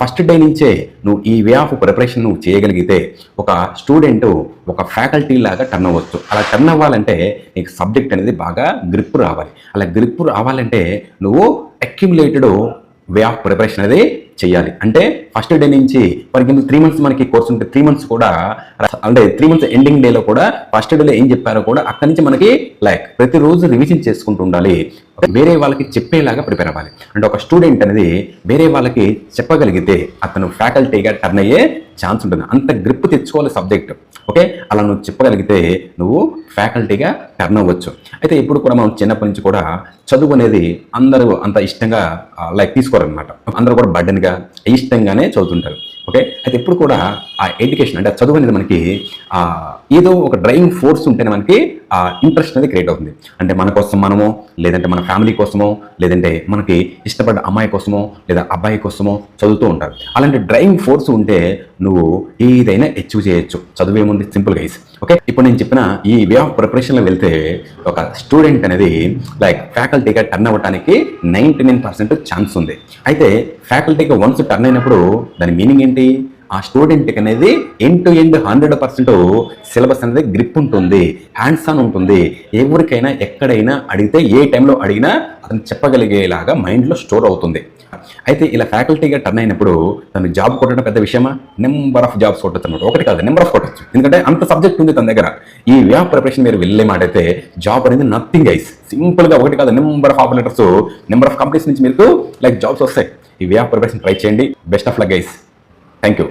First day నుంచే నువ్వు ఈ వే ఆఫ్ ప్రిపరేషన్ నువ్వు చేయగలిగితే ఒక స్టూడెంట్ ఒక ఫ్యాకల్టీ లాగా టర్న్ అవ్వచ్చు. అలా టర్న్ అవ్వాలంటే నీకు సబ్జెక్ట్ అనేది బాగా గ్రిప్ రావాలి. అలా గ్రిప్ రావాలంటే నువ్వు అక్యుములేటెడ్ వే ఆఫ్ ప్రిపరేషన్ అనేది చేయాలి. అంటే ఫస్ట్ డే నుంచి ఫర్ ఎగ్జాంపుల్ 3 months మనకి కోర్స్ ఉంటే 3 months కూడా అంటే 3 months ఎండింగ్ డేలో కూడా ఫస్ట్ డేలో ఏం చెప్పారో కూడా అక్కడి నుంచి మనకి ప్రతిరోజు రివిజన్ చేసుకుంటూ ఉండాలి. వేరే వాళ్ళకి చెప్పేలాగా ప్రిపేర్ అవ్వాలి. అంటే ఒక స్టూడెంట్ అనేది వేరే వాళ్ళకి చెప్పగలిగితే అతను ఫ్యాకల్టీగా టర్న్ అయ్యే ఛాన్స్ ఉంటుంది. అంత గ్రిప్ తెచ్చుకోవాలి సబ్జెక్ట్. ఓకే, అలా నువ్వు చెప్పగలిగితే నువ్వు ఫ్యాకల్టీగా టర్న్ అవ్వచ్చు. అయితే ఇప్పుడు కూడా మనం చిన్నప్పటి నుంచి కూడా చదువు అనేది అందరూ అంత ఇష్టంగా తీసుకోరనమాట. అందరూ కూడా బర్డెన్గా ఇష్టంగానే చదువుతుంటారు. ఓకే, అయితే ఎప్పుడు కూడా ఆ ఎడ్యుకేషన్ అంటే చదువు అనేది మనకి ఏదో ఒక డ్రైవింగ్ ఫోర్స్ ఉంటేనే మనకి ఆ ఇంట్రెస్ట్ అనేది క్రియేట్ అవుతుంది. అంటే మన కోసం మనమో, లేదంటే మన ఫ్యామిలీ కోసమో, లేదంటే మనకి ఇష్టపడ్డ అమ్మాయి కోసమో లేదా అబ్బాయి కోసమో చదువుతూ ఉంటారు. అలాంటి డ్రైవింగ్ ఫోర్స్ ఉంటే నువ్వు ఏదైనా అచీవ్ చేయొచ్చు. చదువు ఏముంది, సింపుల్ గైస్. ఓకే, ఇప్పుడు నేను చెప్పిన ఈ వే ఆఫ్ ప్రిపరేషన్లో వెళ్తే ఒక స్టూడెంట్ అనేది ఫ్యాకల్టీగా టర్న్ అవ్వడానికి 99% ఛాన్స్ ఉంది. అయితే ఫ్యాకల్టీగా వన్స్ టర్న్ అయినప్పుడు దాని మీనింగ్ ఏంటి? ఆ స్టూడెంట్కి అనేది ఎండ్ టు ఎండ్ 100% సిలబస్ అనేది గ్రిప్ ఉంటుంది, హ్యాండ్స్ ఆన్ ఉంటుంది. ఎవరికైనా ఎక్కడైనా అడిగితే ఏ టైంలో అడిగినా అతను చెప్పగలిగేలాగా మైండ్లో స్టోర్ అవుతుంది. అయితే ఇలా ఫ్యాకల్టీగా టర్న్ అయినప్పుడు తను జాబ్ కొట్టడం పెద్ద విషయమా? నెంబర్ ఆఫ్ జాబ్స్ కొట్టచ్చు. ఒకటి కాదు, నెంబర్ ఆఫ్ కొట్టచ్చు. ఎందుకంటే అంత సబ్జెక్ట్ ఉంది తన దగ్గర. ఈ వే ఆఫ్ ప్రిపరేషన్ మీరు వెళ్ళే మాటైతే జాబ్ అనేది నథింగ్ గైస్. సింపుల్గా ఒకటి కాదు, number of operators, number of companies నుంచి మీకు జాబ్స్ వస్తాయి. ఈ వే ఆఫ్ ప్రిపరేషన్ ట్రై చేయండి. Best of luck guys. Thank you.